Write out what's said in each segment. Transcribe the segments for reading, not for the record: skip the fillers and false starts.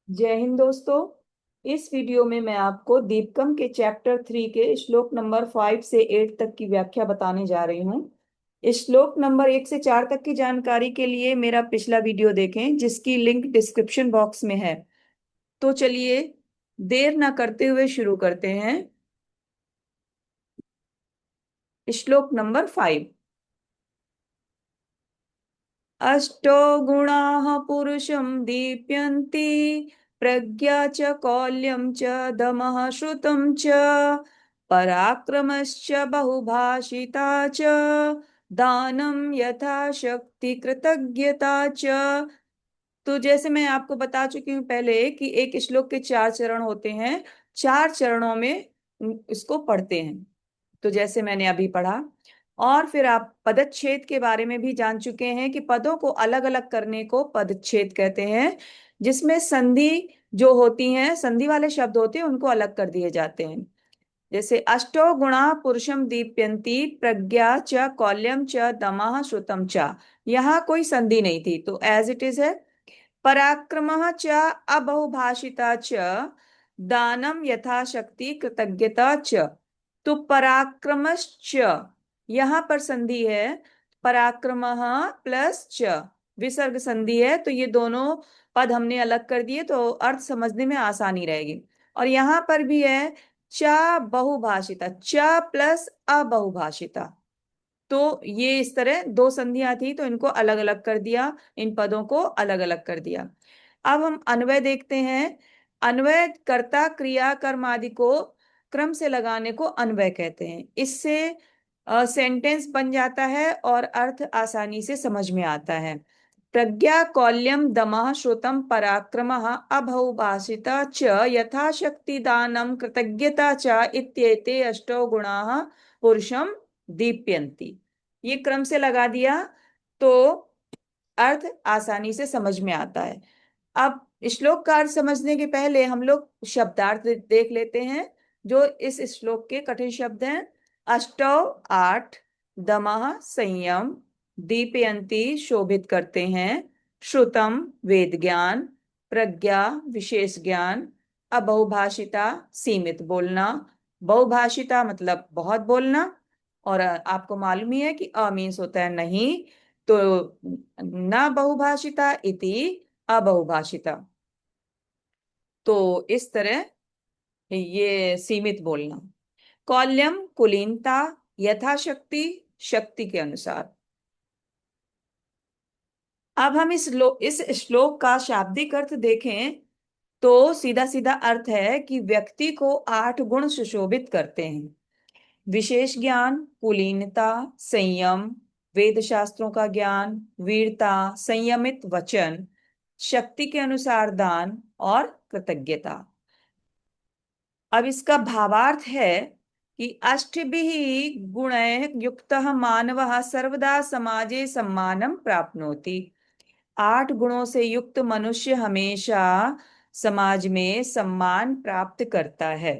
जय हिंद दोस्तों। इस वीडियो में मैं आपको दीपकम के चैप्टर 3 के श्लोक नंबर 5 से 8 तक की व्याख्या बताने जा रही हूँ। इस श्लोक नंबर 1 से 4 तक की जानकारी के लिए मेरा पिछला वीडियो देखें, जिसकी लिंक डिस्क्रिप्शन बॉक्स में है। तो चलिए देर ना करते हुए शुरू करते हैं। श्लोक नंबर 5। अष्टो गुणाः पुरुषं दीप्यन्ति, प्रज्ञा च कौल्यं च दमः श्रुतं च पराक्रमश्च बहुभाषिता च दानं यथा शक्ति कृतज्ञता च। तो जैसे मैं आपको बता चुकी हूँ पहले कि एक श्लोक के 4 चरण होते हैं। 4 चरणों में इसको पढ़ते हैं। तो जैसे मैंने अभी पढ़ा, और फिर आप पदच्छेद के बारे में भी जान चुके हैं कि पदों को अलग अलग करने को पदच्छेद कहते हैं, जिसमें संधि जो होती हैं, संधि वाले शब्द होते हैं, उनको अलग कर दिए जाते हैं। जैसे अष्टो गुणा पुरुषम दीप्यन्ति, प्रज्ञा च कौल्यम च दमः श्रुतम च। यहाँ कोई संधि नहीं थी, तो एज इट इज है। पराक्रमः च अबहुभाषिता च दानम यथाशक्ति कृतज्ञता च। तो पराक्रमश्च, यहाँ पर संधि है। पराक्रमः प्लस च, विसर्ग संधि है, तो ये दोनों पद हमने अलग कर दिए तो अर्थ समझने में आसानी रहेगी। और यहाँ पर भी है च बहुभाषिता, च प्लस अबहुभाषिता। तो ये इस तरह दो संधियां थी, तो इनको अलग अलग कर दिया, इन पदों को अलग अलग कर दिया। अब हम अन्वय देखते हैं। अन्वय कर्ता क्रिया कर्म आदि को क्रम से लगाने को अन्वय कहते हैं। इससे सेंटेंस बन जाता है और अर्थ आसानी से समझ में आता है। प्रज्ञा कौल्यम दमः श्रुतम पराक्रमः अभौभाषिता च यथाशक्ति दानम कृतज्ञता च इत्येते अष्टौ गुणाः पुरुषम दीप्यन्ति। ये क्रम से लगा दिया तो अर्थ आसानी से समझ में आता है। अब श्लोक का अर्थ समझने के पहले हम लोग शब्दार्थ देख लेते हैं, जो इस श्लोक के कठिन शब्द हैं। अष्टौ 8, दमः संयम, दीपयंती शोभित करते हैं, श्रुतम वेद ज्ञान, प्रज्ञा विशेष ज्ञान, अबहुभाषिता सीमित बोलना। बहुभाषिता मतलब बहुत बोलना। और आपको मालूम ही है कि अ मीन्स होता है नहीं, तो न बहुभाषिता इति अबहुभाषिता। तो इस तरह ये सीमित बोलना। कौल्यम कुलीनता, यथाशक्ति शक्ति के अनुसार। अब हम इस श्लोक का शाब्दिक अर्थ देखें तो सीधा सीधा अर्थ है कि व्यक्ति को 8 गुण सुशोभित करते हैं। विशेष ज्ञान, कुलीनता, संयम, वेद शास्त्रों का ज्ञान, वीरता, संयमित वचन, शक्ति के अनुसार दान और कृतज्ञता। अब इसका भावार्थ है कि अष्टभिः गुणैः युक्तः मानवः सर्वदा समाजे सम्मानम प्राप्नोति। 8 गुणों से युक्त मनुष्य हमेशा समाज में सम्मान प्राप्त करता है।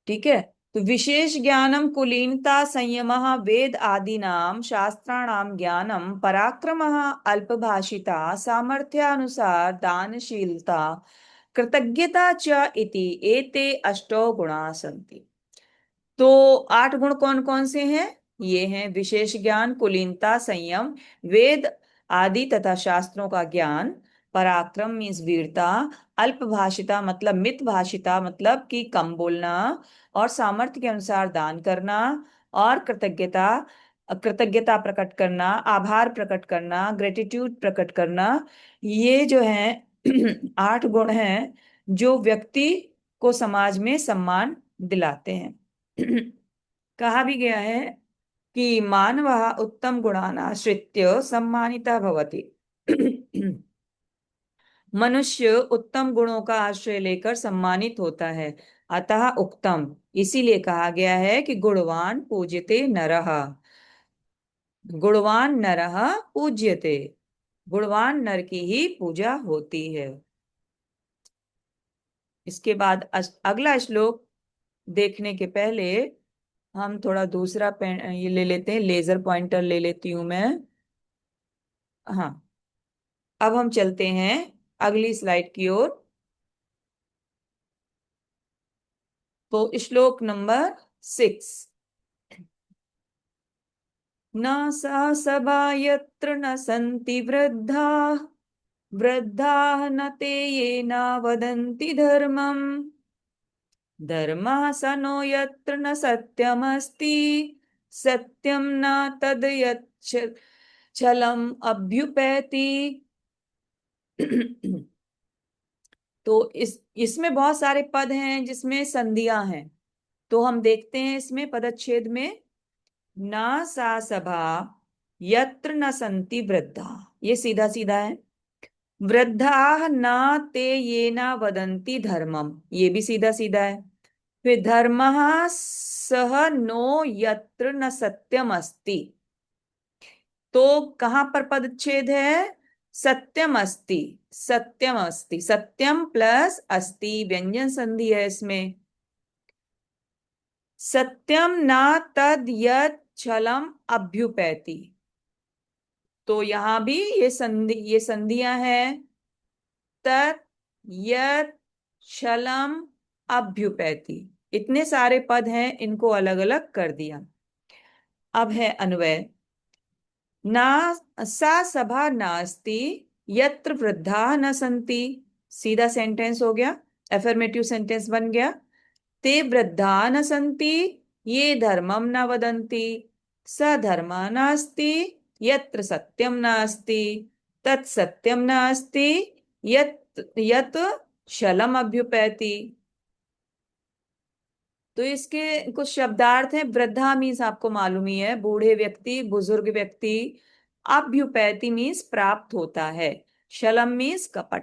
ठीक है। तो विशेष ज्ञानम कुलीनता संयमः वेद आदीनां शास्त्राणां ज्ञानम पराक्रमः अल्पभाषिता सामर्थ्यानुसार दानशीलता कृतज्ञता च इति एते अष्टौ गुणा सन्ति। तो 8 गुण कौन कौन से हैं? ये हैं विशेष ज्ञान, कुलीनता, संयम, वेद आदि तथा शास्त्रों का ज्ञान, पराक्रम मीन्स वीरता, अल्पभाषिता मतलब मित भाषिता मतलब कि कम बोलना, और सामर्थ्य के अनुसार दान करना, और कृतज्ञता, कृतज्ञता प्रकट करना, आभार प्रकट करना, ग्रेटिट्यूड प्रकट करना। ये जो है 8 गुण हैं जो व्यक्ति को समाज में सम्मान दिलाते हैं। कहा भी गया है कि मानवः उत्तम गुणान् आश्रित्य सम्मानितः भवति। मनुष्य उत्तम गुणों का आश्रय लेकर सम्मानित होता है। अतः उक्तम, इसीलिए कहा गया है कि गुणवान पूज्यते नरः। गुणवान नरः पूज्यते, गुणवान नर की ही पूजा होती है। इसके बाद अगला श्लोक देखने के पहले हम थोड़ा दूसरा पेन ये ले लेते हैं, लेजर पॉइंटर ले लेती हूं मैं। हाँ, अब हम चलते हैं अगली स्लाइड की ओर। तो श्लोक नंबर 6। न सा सभा यत्र न सन्ति वृद्धा, वृद्धाः न ते ये न वदन्ति धर्मम्, धर्मः स नो यत्र न सत्यमस्ति, सत्यम न तद यच्छ छलम अभ्युपैति। तो इसमें बहुत सारे पद हैं जिसमें संधियां हैं। तो हम देखते हैं इसमें पदच्छेद में, ना सा सभा यत्र न संति वृद्धा, ये सीधा सीधा है। वृद्धा न ते ये न वदंती धर्मम, ये भी सीधा सीधा है। फिर धर्म सह नो यत्र न सत्यम अस्ति, तो कहां पर पदच्छेद है? सत्यम अस्ति, सत्यम अस्ति, सत्यम प्लस अस्ति व्यंजन संधि है इसमें। सत्यम न तद यत् छलम अभ्युपैति, तो यहां भी ये संधियां हैं। तत् यत् छलम अभ्युपैति, इतने सारे पद हैं, इनको अलग अलग कर दिया। अब है अन्वय। ना सा सभा नास्ति यत्र वृद्धा न संति, सीधा सेंटेंस हो गया, एफर्मेटिव सेंटेंस बन गया। ते वृद्धा न संति ये धर्मम न वदन्ति, स धर्म नास्ति यत्र सत्यम नास्ति, तत् सत्यम नास्ति यत् यत् शलम अभ्युपैति। तो इसके कुछ शब्दार्थ हैं। वृद्धा मीन्स आपको मालूम ही है, बूढ़े व्यक्ति, बुजुर्ग व्यक्ति। अभ्युपैति मीन्स प्राप्त होता है। शलम मीन्स कपट।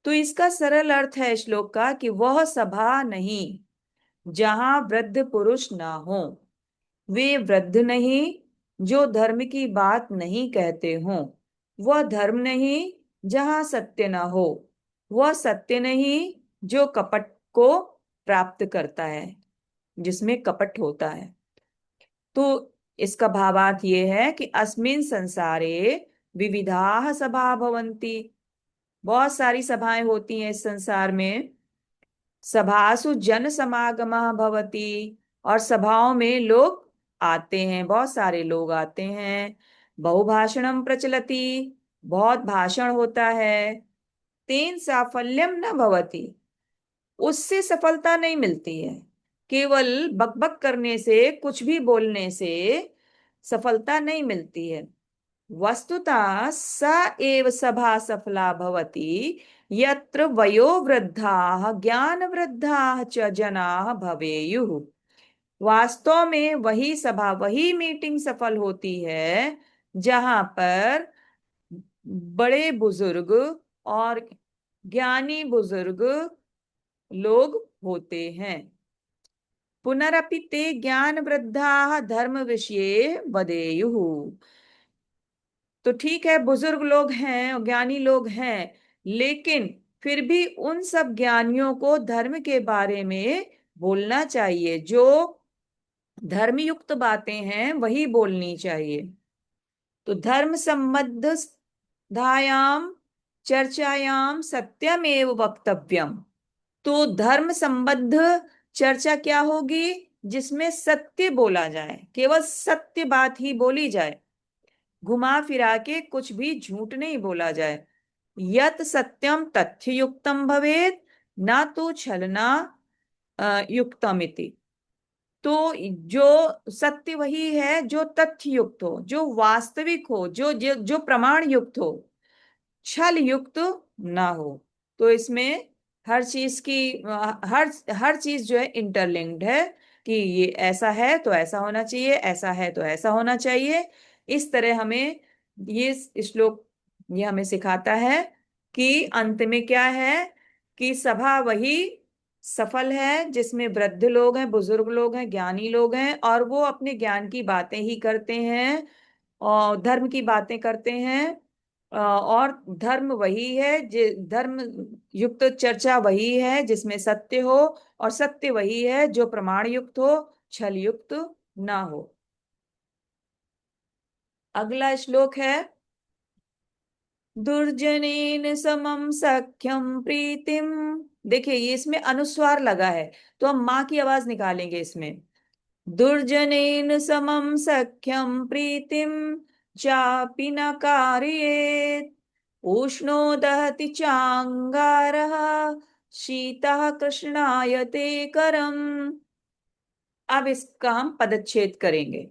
तो इसका सरल अर्थ है श्लोक का कि वह सभा नहीं जहां वृद्ध पुरुष ना हो, वे वृद्ध नहीं जो धर्म की बात नहीं कहते हों, वह धर्म नहीं जहां सत्य ना हो, वह सत्य नहीं जो कपट को प्राप्त करता है, जिसमें कपट होता है। तो इसका भावार्थ ये है कि अस्मिन संसारे विविधाः सभा भवन्ति, बहुत सारी सभाएं होती हैं इस संसार में। सभासु जन समागमः भवति, और सभाओं में लोग आते हैं, बहुत सारे लोग आते हैं। बहुभाषणम प्रचलति, बहुत भाषण होता है। तेन साफल्यम न भवति, उससे सफलता नहीं मिलती है। केवल बकबक करने से, कुछ भी बोलने से सफलता नहीं मिलती है। वस्तुतः सा एव सभा सफला भवति यत्र वयोवृद्धाः ज्ञानवृद्धाः च जनाः भवेयुः। वास्तव में वही सभा, वही मीटिंग सफल होती है जहां पर बड़े बुजुर्ग और ज्ञानी बुजुर्ग लोग होते हैं। पुनरपि ते ज्ञान वृद्धाः धर्म विषये वदेयुः। तो ठीक है, बुजुर्ग लोग हैं और ज्ञानी लोग हैं, लेकिन फिर भी उन सब ज्ञानियों को धर्म के बारे में बोलना चाहिए। जो धर्मयुक्त बातें हैं वही बोलनी चाहिए। तो धर्म संबद्ध धायाम चर्चायाम सत्यमेव वक्तव्यम, तो धर्म संबद्ध चर्चा क्या होगी? जिसमें सत्य बोला जाए, केवल सत्य बात ही बोली जाए, घुमा फिरा के कुछ भी झूठ नहीं बोला जाए। यत सत्यम तथ्य युक्तम भवेत, ना तो छलना युक्तमिति। तो जो सत्य वही है जो तथ्य युक्त हो, जो वास्तविक हो, जो प्रमाण युक्त हो, छल युक्त ना हो। तो इसमें हर चीज की हर हर चीज जो है इंटरलिंक्ड है, कि ये ऐसा है तो ऐसा होना चाहिए, ऐसा है तो ऐसा होना चाहिए। इस तरह हमें ये श्लोक ये हमें सिखाता है कि अंत में क्या है, कि सभा वही सफल है जिसमें वृद्ध लोग हैं, बुजुर्ग लोग हैं, ज्ञानी लोग हैं, और वो अपने ज्ञान की बातें ही करते हैं और धर्म की बातें करते हैं। और धर्म वही है, धर्म युक्त चर्चा वही है जिसमें सत्य हो, और सत्य वही है जो प्रमाण युक्त हो, छल युक्त ना हो। अगला श्लोक है दुर्जनेन समम सख्यम प्रीतिम। देखिए ये इसमें अनुस्वार लगा है, तो हम माँ की आवाज निकालेंगे इसमें। दुर्जनेन समम सख्यम प्रीतिम चापि न कारयेत् उष्णो दहति चांगारः शीतः कृष्णायते करम। अब इसका हम पदच्छेद करेंगे।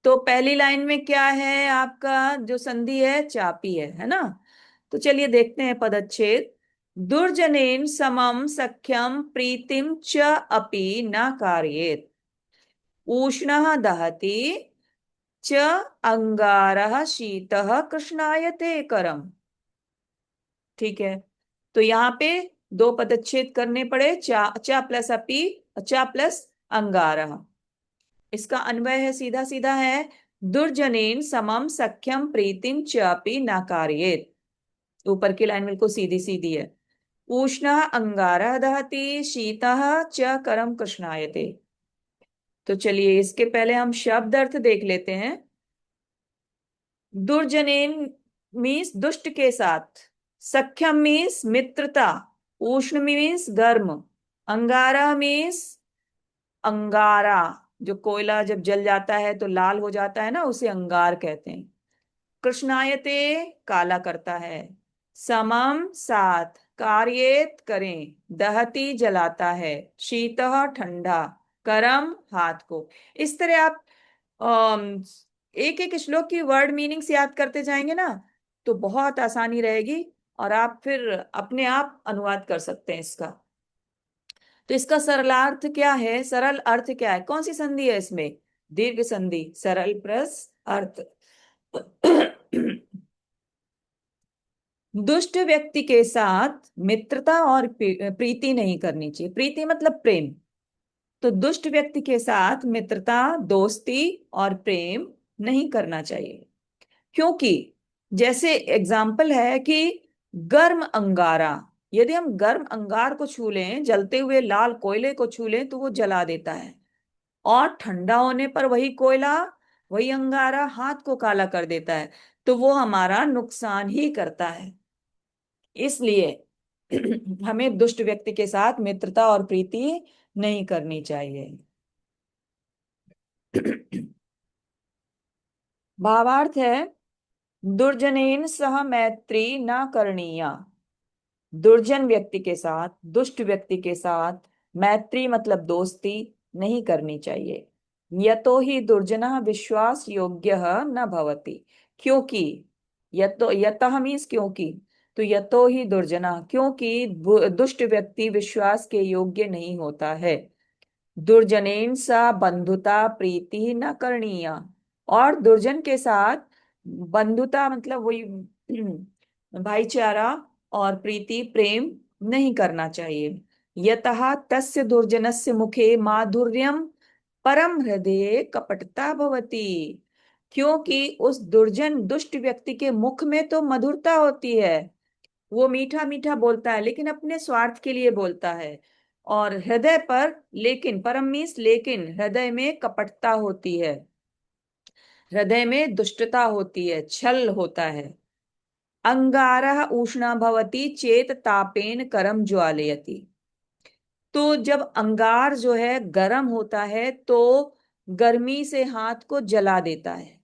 तो पहली लाइन में क्या है आपका, जो संधि है चापी है ना। तो चलिए देखते हैं पदच्छेद। दुर्जनेन समम सख्यम प्रीतिम च अपि न कारयेत् उष्णः दहति च अंगारः शीतः कृष्णायते करम। ठीक है, तो यहाँ पे दो पदच्छेद करने पड़े, चा प्लस अपि, चा प्लस अंगारः। इसका अन्वय है, सीधा सीधा है, दुर्जनेन समम सख्यम प्रीतिम चापि न कारयेत्। ऊपर की लाइन बिल्कुल सीधी सीधी है। उष्णः अंगारः दहति शीतः च करम कृष्णायते। तो चलिए इसके पहले हम शब्द अर्थ देख लेते हैं। दुर्जनेन मीन्स दुष्ट के साथ, सख्यम मीन्स मित्रता, उष्ण मीन्स गर्म, अंगारा मीन्स अंगारा, जो कोयला जब जल जाता है तो लाल हो जाता है ना, उसे अंगार कहते हैं। कृष्णायते काला करता है, समम साथ, कार्येत करें, दहती जलाता है, शीतः ठंडा, करम हाथ को। इस तरह आप एक एक श्लोक की वर्ड मीनिंग्स याद करते जाएंगे ना, तो बहुत आसानी रहेगी और आप फिर अपने आप अनुवाद कर सकते हैं इसका। तो इसका सरलार्थ क्या है, सरल अर्थ क्या है, कौन सी संधि है इसमें, दीर्घ संधि, सरल प्लस अर्थ। दुष्ट व्यक्ति के साथ मित्रता और प्रीति नहीं करनी चाहिए। प्रीति मतलब प्रेम। तो दुष्ट व्यक्ति के साथ मित्रता, दोस्ती और प्रेम नहीं करना चाहिए, क्योंकि जैसे एग्जाम्पल है कि गर्म अंगारा, यदि हम गर्म अंगार को छू लें, जलते हुए लाल कोयले को छू लें तो वो जला देता है, और ठंडा होने पर वही कोयला, वही अंगारा हाथ को काला कर देता है, तो वो हमारा नुकसान ही करता है। इसलिए हमें दुष्ट व्यक्ति के साथ मित्रता और प्रीति नहीं करनी चाहिए। भावार्थ है, दुर्जनेन सह मैत्री न करणीया। दुर्जन व्यक्ति के साथ, दुष्ट व्यक्ति के साथ मैत्री मतलब दोस्ती नहीं करनी चाहिए। यतो ही दुर्जनः विश्वास योग्य न भवति, क्योंकि, यतो यतः मीन्स क्योंकि, तो यतो ही दुर्जना, क्योंकि दुष्ट व्यक्ति विश्वास के योग्य नहीं होता है। दुर्जनेन सा बंधुता प्रीति न करणीय, और दुर्जन के साथ बंधुता मतलब वही भाईचारा और प्रीति प्रेम नहीं करना चाहिए। यतः तस्य दुर्जनस्य मुखे माधुर्यम परम हृदय कपटता भवति, क्योंकि उस दुर्जन दुष्ट व्यक्ति के मुख में तो मधुरता होती है, वो मीठा मीठा बोलता है लेकिन अपने स्वार्थ के लिए बोलता है, और हृदय पर, लेकिन परम मीन्स लेकिन, हृदय में कपटता होती है, हृदय में दुष्टता होती है, छल होता है। अंगारः उष्णा भवति चेत तापेन करम ज्वालयति। तो जब अंगार जो है गर्म होता है तो गर्मी से हाथ को जला देता है।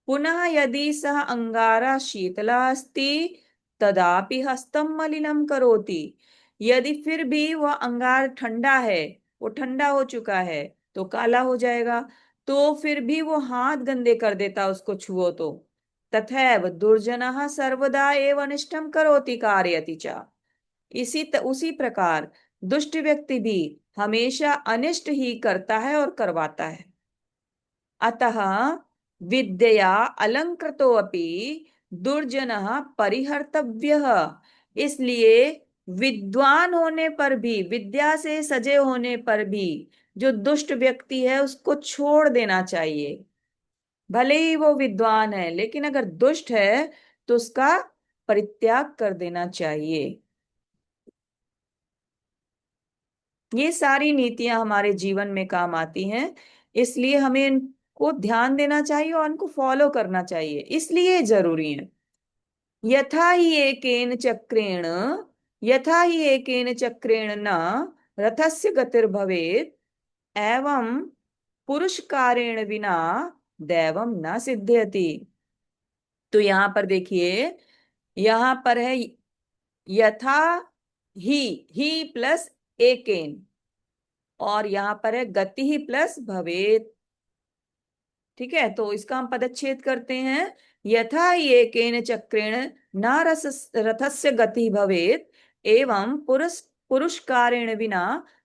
पुनः यदि सह अंगारा शीतला अस्ति तदापि हस्तम मलिनम करोति। यदि फिर भी वह अंगार ठंडा है, वो ठंडा हो चुका है तो काला हो जाएगा, तो फिर भी वो हाथ गंदे कर देता उसको छुओ तो। तथैव दुर्जनः सर्वदा एव अनिष्टम करोति कारयति च। उसी प्रकार दुष्ट व्यक्ति भी हमेशा अनिष्ट ही करता है और करवाता है। अतः विद्यया अलंकृतो अपि दुर्जनः परिहर्तव्यः। इसलिए विद्वान होने पर भी, विद्या से सजे होने पर भी जो दुष्ट व्यक्ति है उसको छोड़ देना चाहिए। भले ही वो विद्वान है लेकिन अगर दुष्ट है तो उसका परित्याग कर देना चाहिए। ये सारी नीतियां हमारे जीवन में काम आती हैं, इसलिए हमें इनको ध्यान देना चाहिए और इनको फॉलो करना चाहिए, इसलिए जरूरी है। यथा हि एकेन चक्रेण, यथा हि एकेन चक्रेण न रथस्य गतिर्भवेत्, एवं पुरुषकारेण विना दैवम न सिद्ध्यति। तो यहां पर देखिए, यहां पर है यथा ही, प्लस एकेन, और यहां पर है गति ही प्लस भवेत। ठीक है, तो इसका हम पदच्छेद करते हैं। यथा एकेन चक्रेण न रथस्य गति भवेत, एवं पुरुषकारेण बिना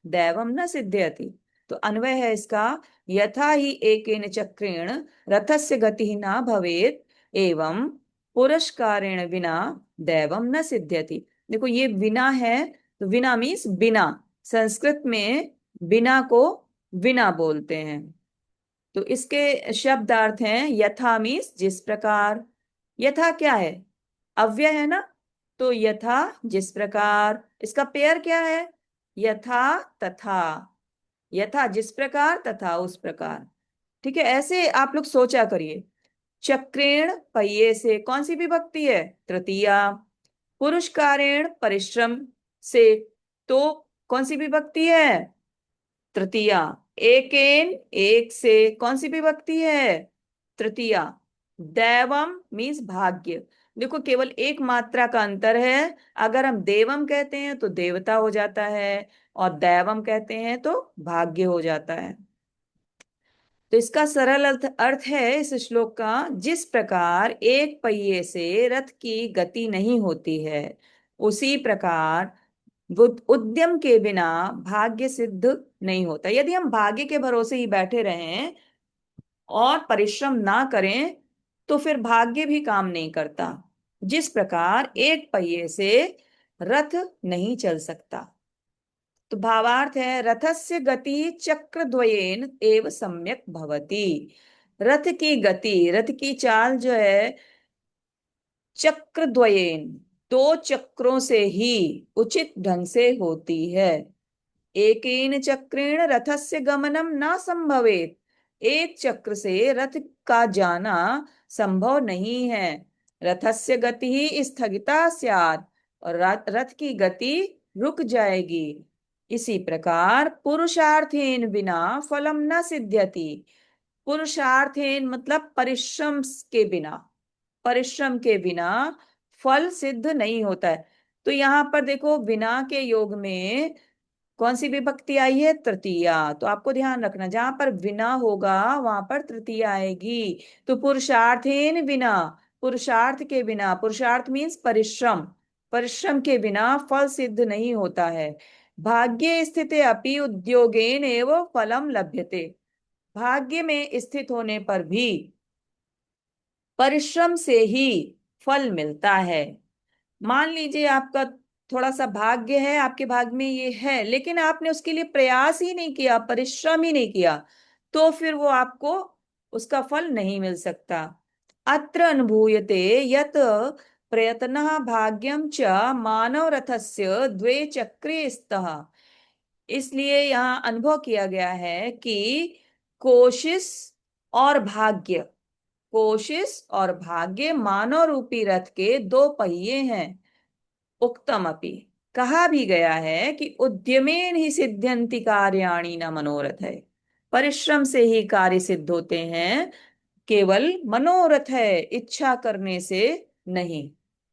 दैवम न सिद्ध्यति। तो अन्वय है इसका, यथा ही एकेन चक्रेण रथस्य गति न भवेत, एवं पुरुषकारेण बिना दैवम न सिद्ध्यति। देखो ये विना है, तो विना मीन्स बिना, संस्कृत में बिना को विना बोलते हैं। तो इसके शब्दार्थ हैं, यथा मीन्स जिस प्रकार। यथा क्या है, अव्यय है ना, तो यथा जिस प्रकार। इसका पेयर क्या है, यथा तथा, यथा जिस प्रकार तथा उस प्रकार। ठीक है, ऐसे आप लोग सोचा करिए। चक्रेण पहिए से कौन सी विभक्ति है, तृतीया। पुरुषकारेण परिश्रम से, तो कौन सी विभक्ति है, तृतीया। एकेन एक से कौन सी विभक्ति है, तृतीया। दैवम मीन्स भाग्य। देखो केवल एक मात्रा का अंतर है, अगर हम देवम कहते हैं तो देवता हो जाता है, और दैवम कहते हैं तो भाग्य हो जाता है। तो इसका सरल अर्थ है इस श्लोक का, जिस प्रकार एक पहिए से रथ की गति नहीं होती है, उसी प्रकार उद्यम के बिना भाग्य सिद्ध नहीं होता। यदि हम भाग्य के भरोसे ही बैठे रहें और परिश्रम ना करें, तो फिर भाग्य भी काम नहीं करता। जिस प्रकार एक पहिए से रथ नहीं चल सकता। तो भावार्थ है, रथस्य गति चक्रद्वयेन एव सम्यक भवति। रथ की गति, रथ की चाल जो है, चक्रद्वयेन दो चक्रों से ही उचित ढंग से होती है। एकेन चक्रेण रथस्य गमनम न संभवेत, एक चक्र से रथ का जाना संभव नहीं है। रथस्य गति ही स्थगिता स्यात्, और रथ की गति रुक जाएगी। इसी प्रकार पुरुषार्थेन बिना फलम न सिद्ध्यति। पुरुषार्थेन मतलब परिश्रम के बिना, परिश्रम के बिना फल सिद्ध नहीं होता है। तो यहां पर देखो, बिना के योग में कौन सी विभक्ति आई है, तृतीया। तो आपको ध्यान रखना, जहां पर बिना होगा वहां पर तृतीया आएगी। तो पुरुषार्थेन बिना, पुरुषार्थ के बिना, पुरुषार्थ मीन्स परिश्रम, परिश्रम के बिना फल सिद्ध नहीं होता है। भाग्ये स्थिते अपि उद्योगेन एव फलम लभ्यते। भाग्य में स्थित होने पर भी परिश्रम से ही फल मिलता है। मान लीजिए आपका थोड़ा सा भाग्य है, आपके भाग्य में ये है, लेकिन आपने उसके लिए प्रयास ही नहीं किया, परिश्रम ही नहीं किया, तो फिर वो आपको उसका फल नहीं मिल सकता। अत्र अनुभूयते यत प्रयत्नः भाग्यम च मानव रथस्य द्वे चक्रे स्तः। इसलिए यहाँ अनुभव किया गया है कि कोशिश और भाग्य, कोशिश और भाग्य मानव रूपी रथ के दो पहिए हैं। उक्तम अपि, कहा भी गया है कि उद्यमेन ही सिद्ध्यन्ति कार्याणि न मनोरथ है। परिश्रम से ही कार्य सिद्ध होते हैं, केवल मनोरथ है, इच्छा करने से नहीं।